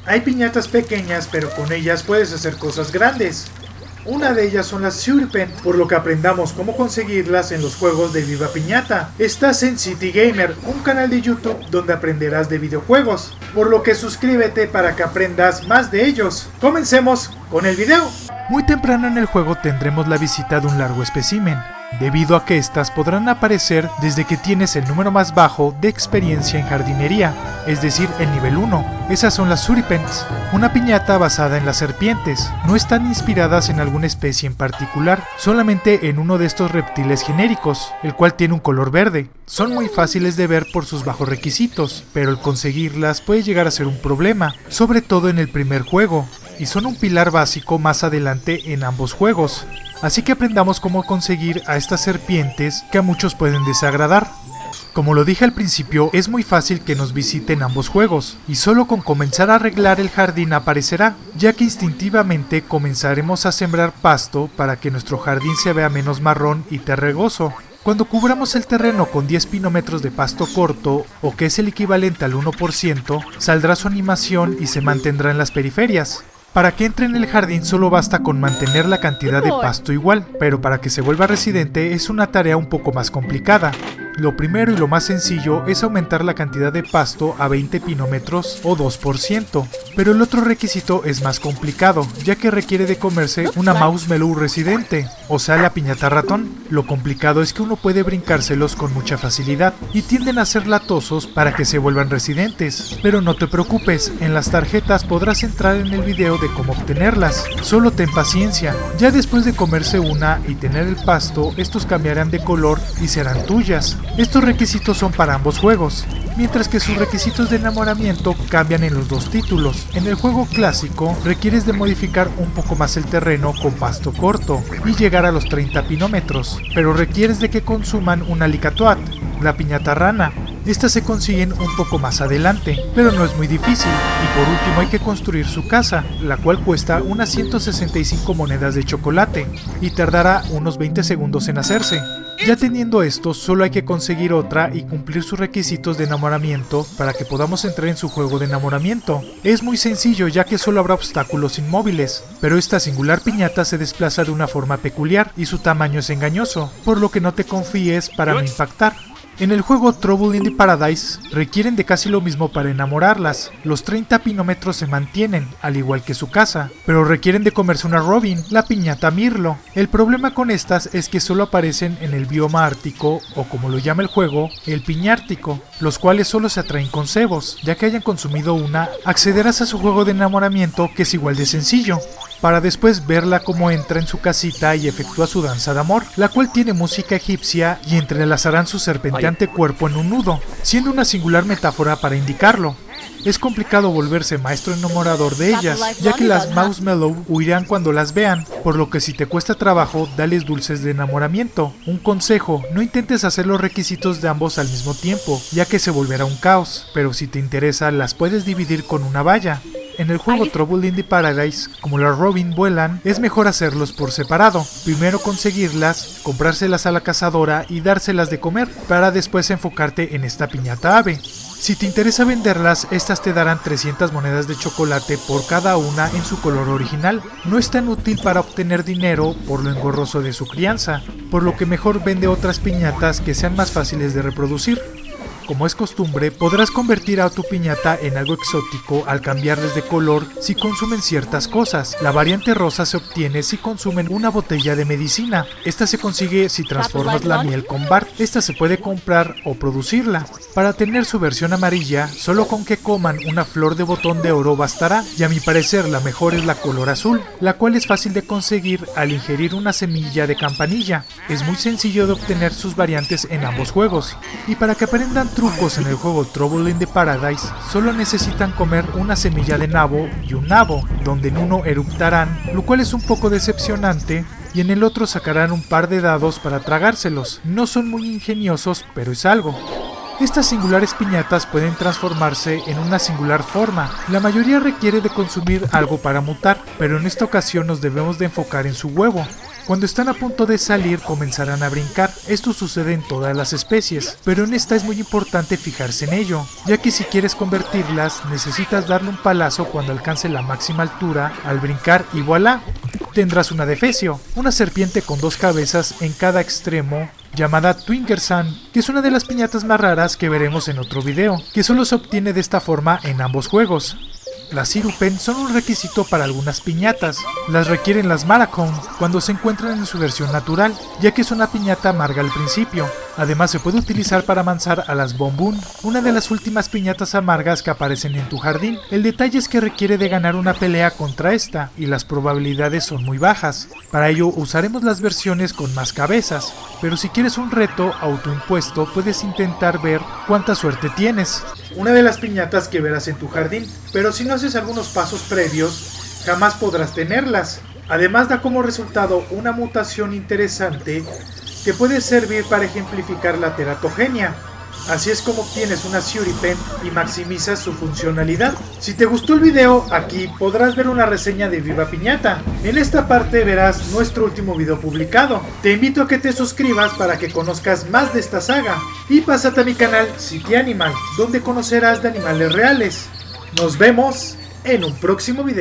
Hay piñatas pequeñas, pero con ellas puedes hacer cosas grandes. Una de ellas son las Shuriken, por lo que aprendamos cómo conseguirlas en los juegos de Viva Piñata. Estás en City Gamer, un canal de YouTube donde aprenderás de videojuegos, por lo que suscríbete para que aprendas más de ellos. Comencemos con el video. Muy temprano en el juego tendremos la visita de un largo espécimen, debido a que estas podrán aparecer desde que tienes el número más bajo de experiencia en jardinería, es decir, el nivel 1. Esas son las Shurikens, una piñata basada en las serpientes. No están inspiradas en alguna especie en particular, solamente en uno de estos reptiles genéricos, el cual tiene un color verde. Son muy fáciles de ver por sus bajos requisitos, pero el conseguirlas puede llegar a ser un problema, sobre todo en el primer juego, y son un pilar básico más adelante en ambos juegos. Así que aprendamos cómo conseguir a estas serpientes que a muchos pueden desagradar. Como lo dije al principio, es muy fácil que nos visiten ambos juegos, y solo con comenzar a arreglar el jardín aparecerá, ya que instintivamente comenzaremos a sembrar pasto para que nuestro jardín se vea menos marrón y terregoso. Cuando cubramos el terreno con 10 pinómetros de pasto corto, o que es el equivalente al 1%, saldrá su animación y se mantendrá en las periferias. Para que entre en el jardín solo basta con mantener la cantidad de pasto igual, pero para que se vuelva residente es una tarea un poco más complicada. Lo primero y lo más sencillo es aumentar la cantidad de pasto a 20 pinómetros o 2%, pero el otro requisito es más complicado, ya que requiere de comerse una Marshmallow residente, o sea la piñata ratón. Lo complicado es que uno puede brincárselos con mucha facilidad, y tienden a ser latosos para que se vuelvan residentes, pero no te preocupes, en las tarjetas podrás entrar en el video de cómo obtenerlas, solo ten paciencia. Ya después de comerse una y tener el pasto, estos cambiarán de color y serán tuyas. Estos requisitos son para ambos juegos, mientras que sus requisitos de enamoramiento cambian en los dos títulos. En el juego clásico requieres de modificar un poco más el terreno con pasto corto y llegar a los 30 pinómetros, pero requieres de que consuman una Licatoat, la piñata rana. Estas se consiguen un poco más adelante, pero no es muy difícil, y por último hay que construir su casa, la cual cuesta unas 165 monedas de chocolate, y tardará unos 20 segundos en hacerse. Ya teniendo esto, solo hay que conseguir otra y cumplir sus requisitos de enamoramiento para que podamos entrar en su juego de enamoramiento. Es muy sencillo, ya que solo habrá obstáculos inmóviles, pero esta singular piñata se desplaza de una forma peculiar y su tamaño es engañoso, por lo que no te confíes para no impactar. En el juego Trouble in the Paradise requieren de casi lo mismo para enamorarlas. Los 30 pinómetros se mantienen, al igual que su casa, pero requieren de comerse una Robin, la piñata Mirlo. El problema con estas es que solo aparecen en el bioma ártico, o como lo llama el juego, el piñártico, los cuales solo se atraen con cebos. Ya que hayan consumido una, accederás a su juego de enamoramiento, que es igual de sencillo, para después verla como entra en su casita y efectúa su danza de amor, la cual tiene música egipcia y entrelazarán su serpenteante cuerpo en un nudo, siendo una singular metáfora para indicarlo. Es complicado volverse maestro enamorador de ellas, ya que las Marshmallow huirán cuando las vean, por lo que si te cuesta trabajo, dales dulces de enamoramiento. Un consejo, no intentes hacer los requisitos de ambos al mismo tiempo, ya que se volverá un caos, pero si te interesa las puedes dividir con una valla. En el juego Trouble in the Paradise, como las Robin vuelan, es mejor hacerlos por separado. Primero conseguirlas, comprárselas a la cazadora y dárselas de comer, para después enfocarte en esta piñata ave. Si te interesa venderlas, estas te darán 300 monedas de chocolate por cada una en su color original. No es tan útil para obtener dinero por lo engorroso de su crianza, por lo que mejor vende otras piñatas que sean más fáciles de reproducir. Como es costumbre, podrás convertir a tu piñata en algo exótico al cambiarles de color si consumen ciertas cosas. La variante rosa se obtiene si consumen una botella de medicina. Esta se consigue si transformas la miel con Bart. Esta se puede comprar o producirla. Para tener su versión amarilla, solo con que coman una flor de botón de oro bastará, y a mi parecer la mejor es la color azul, la cual es fácil de conseguir al ingerir una semilla de campanilla. Es muy sencillo de obtener sus variantes en ambos juegos, y para que aprendan trucos en el juego Trouble in the Paradise, solo necesitan comer una semilla de nabo y un nabo, donde en uno eruptarán, lo cual es un poco decepcionante, y en el otro sacarán un par de dados para tragárselos. No son muy ingeniosos, pero es algo. Estas singulares piñatas pueden transformarse en una singular forma. La mayoría requiere de consumir algo para mutar, pero en esta ocasión nos debemos de enfocar en su huevo. Cuando están a punto de salir comenzarán a brincar. Esto sucede en todas las especies, pero en esta es muy importante fijarse en ello, ya que si quieres convertirlas necesitas darle un palazo cuando alcance la máxima altura al brincar y voilà, tendrás una Defecio, una serpiente con 2 cabezas en cada extremo, llamada Twingersan, que es una de las piñatas más raras que veremos en otro video, que solo se obtiene de esta forma en ambos juegos. Las Sirupen son un requisito para algunas piñatas, las requieren las Maracon cuando se encuentran en su versión natural, ya que es una piñata amarga al principio. Además se puede utilizar para amansar a las Bombun, una de las últimas piñatas amargas que aparecen en tu jardín. El detalle es que requiere de ganar una pelea contra esta, y las probabilidades son muy bajas. Para ello usaremos las versiones con más cabezas, pero si quieres un reto autoimpuesto puedes intentar ver cuánta suerte tienes. Una de las piñatas que verás en tu jardín, pero si no haces algunos pasos previos, jamás podrás tenerlas. Además da como resultado una mutación interesante que puede servir para ejemplificar la teratogenia. Así es como obtienes una Siuripen y maximizas su funcionalidad. Si te gustó el video, aquí podrás ver una reseña de Viva Piñata. En esta parte verás nuestro último video publicado. Te invito a que te suscribas para que conozcas más de esta saga. Y pásate a mi canal City Animal, donde conocerás de animales reales. Nos vemos en un próximo video.